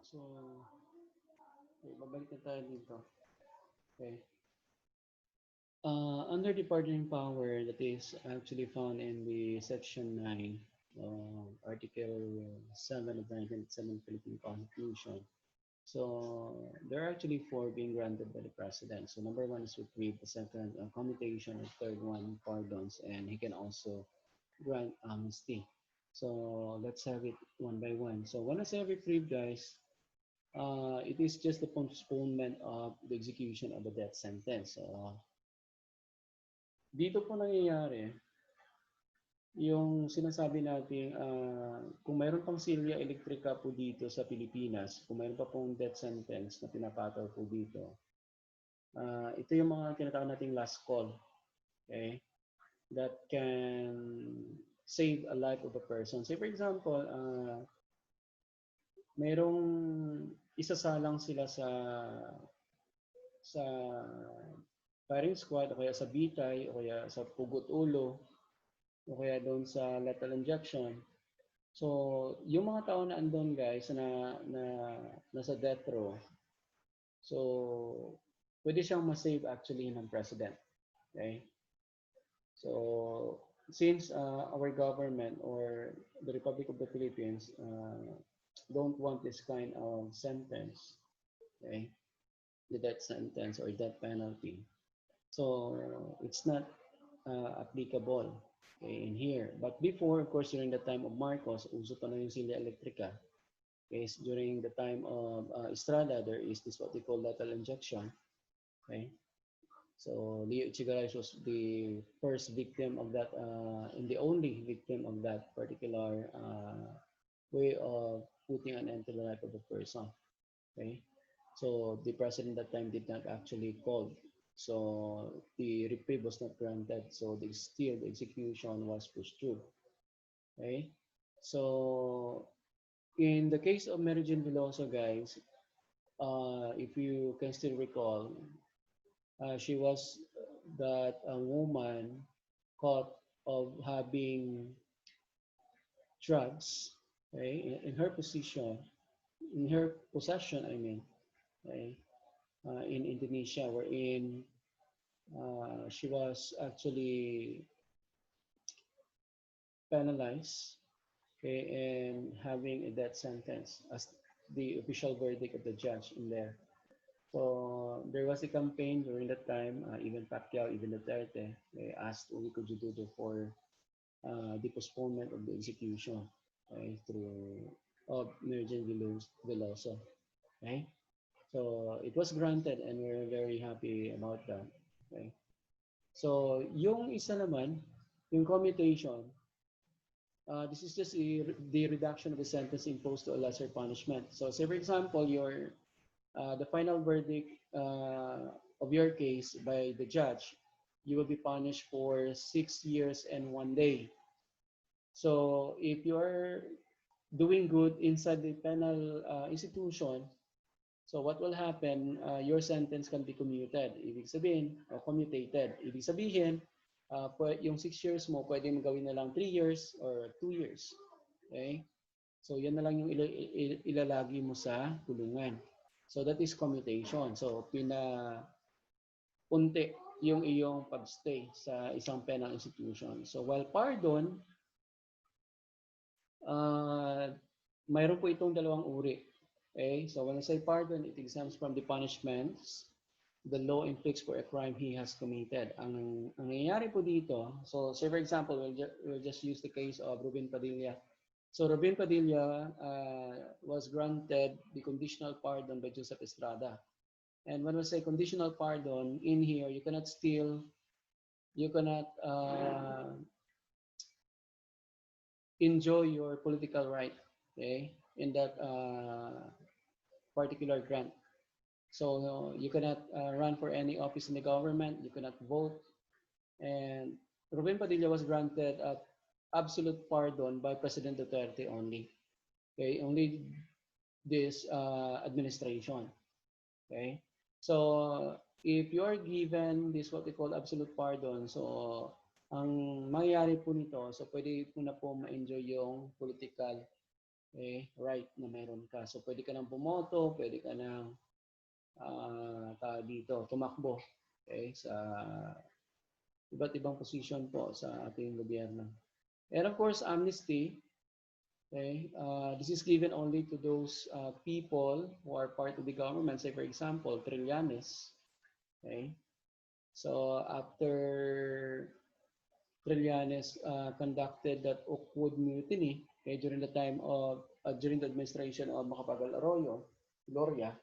So, okay, babalik na tayo dito. Okay. Under the pardoning power that is actually found in the Section 9, Article 7 of the 1987 Philippine Constitution. So there are actually four being granted by the president. So number one is reprieve, the second commutation, the third one pardons, and he can also grant amnesty. So let's have it one by one. So when I say reprieve, guys, it is just the postponement of the execution of the death sentence. So dito po nangyayari yung sinasabi natin, kung mayroon pang silya elektrika po dito sa Pilipinas, kung mayroon pa pong death sentence na pinapataw po dito, ito yung mga tinatawag nating last call, okay, that can save a life of a person. Say for example, mayroong isasalang sila sa firing squad o kaya sa bitay o kaya sa pugot ulo o kaya doon sa lethal injection. So, yung mga tao na andun guys na nasa death row, so pwede siyang ma-save actually ng president. Okay? So, since our government or the Republic of the Philippines don't want this kind of sentence, okay, the death sentence or death penalty, so it's not applicable, okay, in here. But before, of course, during the time of Marcos, uso pa na yung silya elektrika. Okay, during the time of Estrada, there is this what they call lethal injection. Okay, so Leo Echegaray was the first victim of that, and the only victim of that particular way of putting an end to the life of a person. Okay, so the president that time did not actually call. So the reprieve was not granted. So still the execution was pushed through. Okay, so in the case of Mary Jane Veloso, guys, if you can still recall, she was that a woman caught of having drugs, okay, in her position, in her possession, I mean, okay, in Indonesia, wherein she was actually penalized, okay, and having a death sentence as the official verdict of the judge in there. So there was a campaign during that time, even Pacquiao, even Duterte, they asked what could you do for the postponement of the execution, okay, through of Virgin Veloso. Okay, so it was granted and we're very happy about that. Okay, so yung isa naman, yung commutation, this is just the reduction of the sentence imposed to a lesser punishment. So say for example, the final verdict of your case by the judge, you will be punished for 6 years and 1 day. So if you are doing good inside the penal institution, so what will happen, your sentence can be commuted. Ibig sabihin, or commutated. Ibig sabihin, yung 6 years mo, pwede mo gawin na lang 3 years or 2 years. Okay? So yan na lang yung ilalagi mo sa kulungan. So that is commutation. So pinapunti yung iyong pagstay sa isang penal institution. So while pardon, mayroon po itong dalawang uri. Okay? So when I say pardon, it exempts from the punishments the law inflicts for a crime he has committed. Ang nangyayari po dito, so say for example, we'll just use the case of Ruben Padilla. So Ruben Padilla was granted the conditional pardon by Joseph Estrada. And when we say conditional pardon, in here, you cannot enjoy your political right, okay, in that particular grant. So you cannot run for any office in the government, you cannot vote. And Ruben Padilla was granted absolute pardon by President Duterte only. Okay, only this administration. Okay, so if you are given this what we call absolute pardon, so ang mangyayari po nito, so pwede po na po ma-enjoy yung political right na meron ka. So pwede ka nang bumoto, pwede ka nang dito tumakbo sa iba't ibang position po sa ating gobyerno. And of course, amnesty. This is given only to those people who are part of the government. Say, for example, Trillanes. So after Trillanes conducted that Oakwood mutiny during the time of during the administration of Macapagal Arroyo, Gloria,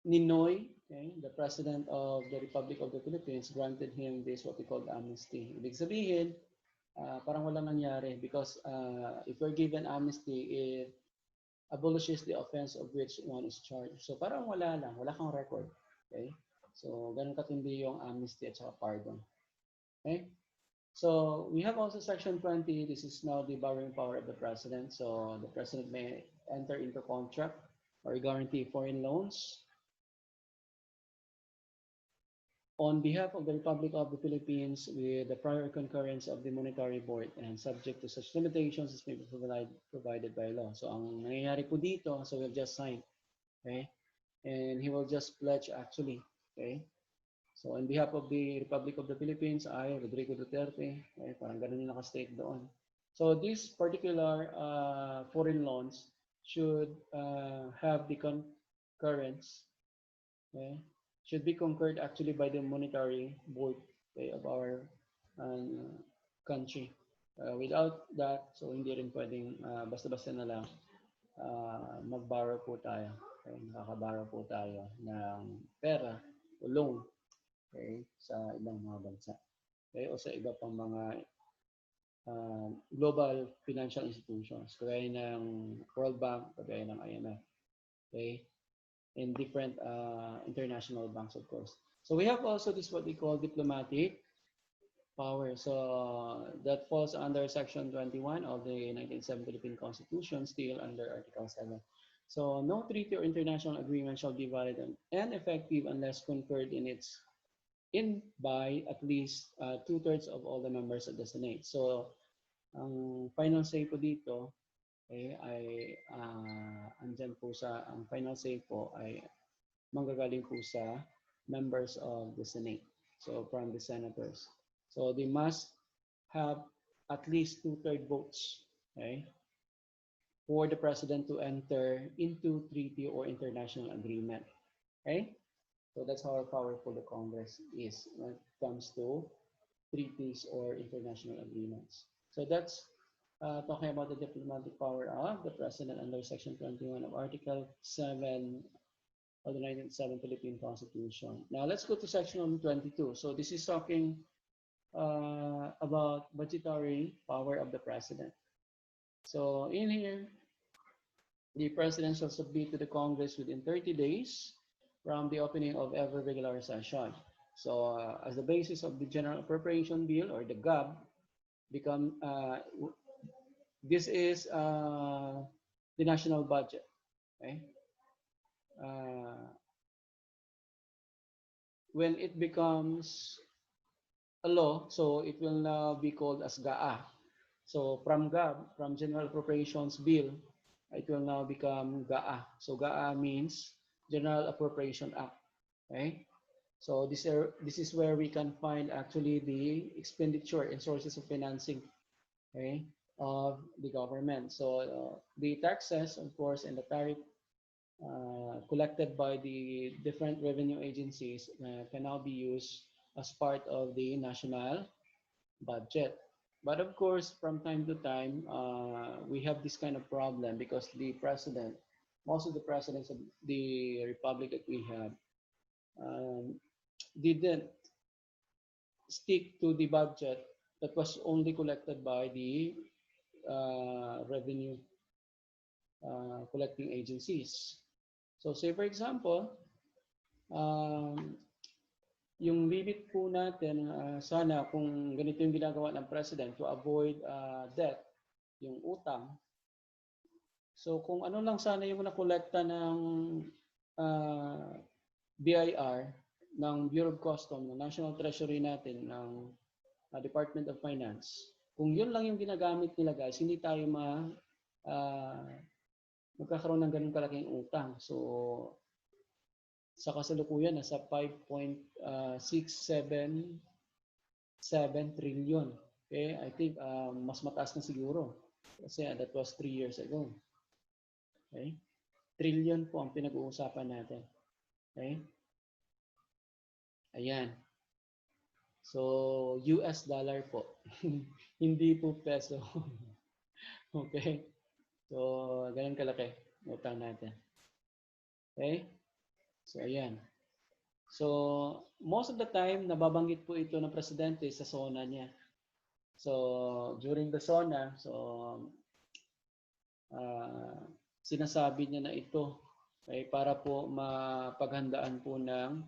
Ninoy, the President of the Republic of the Philippines, granted him this what we call amnesty. Ibig sabihin, parang walang nangyari because if you're given amnesty, it abolishes the offense of which one is charged. So parang wala lang, wala kang record. So ganun katindi yung amnesty at saka pardon. So we have also Section 20. This is now the borrowing power of the President. So the President may enter into contract or guarantee foreign loans on behalf of the Republic of the Philippines with the prior concurrence of the Monetary Board and subject to such limitations as may be provided by law. So ang nangyayari po dito, so we've just signed, and he will just pledge actually, So on behalf of the Republic of the Philippines, I, Rodrigo Duterte, parang ganun yung naka-state doon. So these particular foreign loans should have the concurrence, should be concurred actually by the monetary board of our country. Without that, so hindi rin pwedeng basta-basta na lang mag-borrow po tayo. Nakaka-borrow po tayo ng pera o loan sa ibang mga bansa. O sa iba pang mga global financial institutions, kagaya ng World Bank, kagaya ng IMF. And different international banks, of course. So we have also this what we call diplomatic power. So that falls under Section 21 of the 1970 Philippine Constitution, still under Article 7. So no treaty or international agreement shall be valid and effective unless concurred in by at least 2/3 of all the members of the Senate. So ang final say po dito ay andyan po sa ang final say po ay manggagaling po sa members of the Senate. So from the senators. So they must have at least 2/3 votes, for the president to enter into treaty or international agreement. So that's how powerful the Congress is when it comes to treaties or international agreements. So that's talking about the diplomatic power of the President under Section 21 of Article 7 of the 1970 Philippine Constitution. Now let's go to Section 22. So this is talking about budgetary power of the President. So in here, the President shall submit to the Congress within 30 days from the opening of every regular session. So as the basis of the General Appropriation Bill or the GAB, this is the national budget. When it becomes a law, so it will now be called as GAA. So from GAB, from General Appropriations Bill, it will now become GAA. So GAA means General Appropriation Act. So this is where we can find actually the expenditure and sources of financing of the government. So the taxes, of course, and the tariff collected by the different revenue agencies can now be used as part of the national budget. But of course, from time to time, we have this kind of problem because the president, most of the presidents of the republic that we have, didn't stick to the budget that was only collected by the revenue collecting agencies. So say for example, yung limit po natin, sana kung ganito yung ginagawa ng President to avoid debt, yung utang. So kung ano lang sana yung nakolekta ng BIR, ng Bureau of Customs, ng National Treasury natin, ng Department of Finance. Kung yun lang yung ginagamit nila guys, hindi tayo uh, magkakaroon ng ganun kalaking utang. So, sa kasalukuyan, nasa 5.677 trillion. Okay, I think mas mataas na siguro. Kasi that was 3 years ago. Okay? Trillion po ang pinag-uusapan natin. Okay? Ayan. So, US dollar po. Hindi po peso. Okay? So, ganun kalaki utang natin. Okay? So, ayan. So, most of the time, nababanggit po ito ng presidente sa SONA niya. So, during the SONA, sinasabi niya na ito ay para po mapaghandaan po ng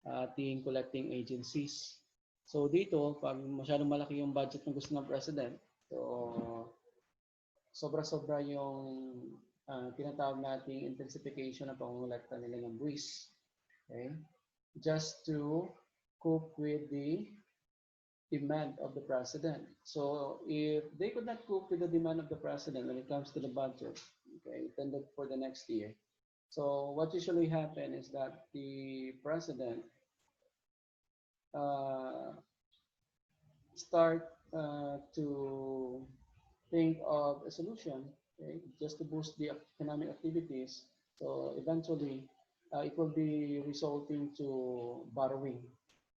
ating collecting agencies. So, dito, pag masyadong malaki yung budget ng gusto ng president, so, sobra-sobra yung tinatawag nating intensification ng pangungulekta nila ng buwis. Okay? Just to cope with the demand of the president. So if they could not cope with the demand of the president when it comes to the budget, okay, intended for the next year. So what usually happen is that the president start to think of a solution, okay, just to boost the economic activities. So eventually, it will be resulting to borrowing.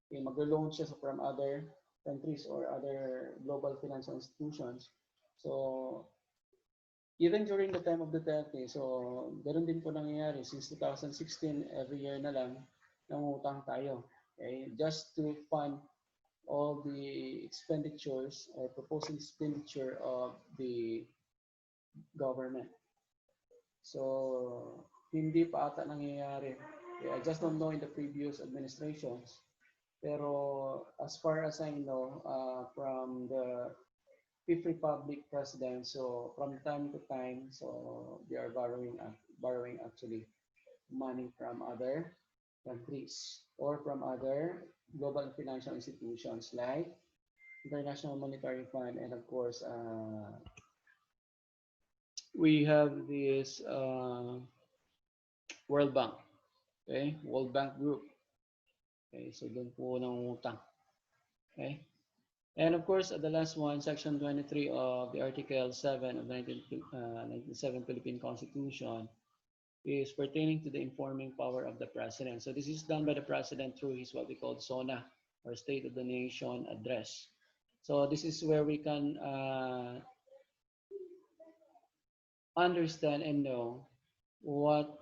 Okay, mag-loan siya from other countries or other global financial institutions. So, even during the time of Duterte, so ganoon din po nangyayari. Since 2016, every year na lang, nangutang tayo. Okay? Just to fund all the expenditures or proposed expenditure of the government. So, hindi pa ata nangyayari. Okay, I just don't know in the previous administrations. Pero as far as I know, from the Fifth Republic president, so from time to time, so they are borrowing actually money from other countries or from other global financial institutions like International Monetary Fund, and of course, we have this World Bank, okay, World Bank Group. Okay, so doon po nangungutang. Okay, and of course, the last one, Section 23 of the Article 7 of 1997 Philippine Constitution is pertaining to the informing power of the president. So this is done by the president through his what we call SONA, or State of the Nation Address. So this is where we can understand and know what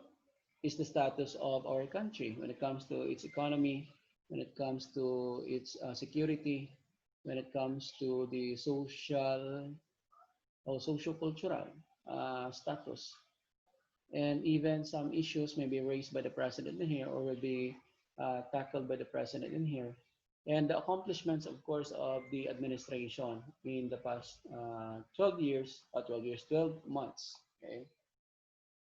is the status of our country when it comes to its economy, when it comes to its security, when it comes to the social or socio-cultural status. And even some issues may be raised by the president in here or will be tackled by the president in here. And the accomplishments, of course, of the administration in the past 12 months, okay,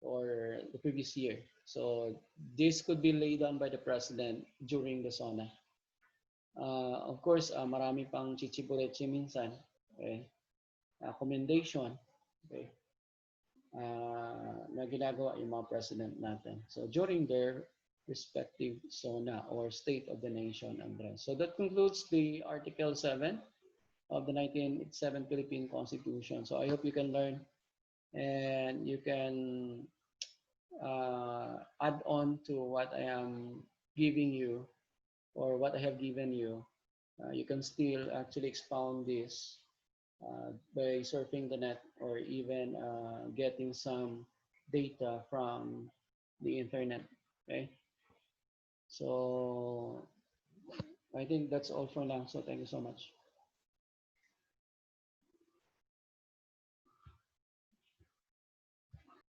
or the previous year. So this could be laid down by the president during the SONA. Of course, marami pang chichibureche minsan, okay, commendation, okay, na ginagawa yung mga president natin. So during their respective SONA or State of the Nation address. So that concludes the Article 7 of the 1987 Philippine Constitution. So I hope you can learn and you can add on to what I am giving you or what I have given you. You can still actually expound this by surfing the net or even getting some data from the internet. Okay, so I think that's all for now. So thank you so much.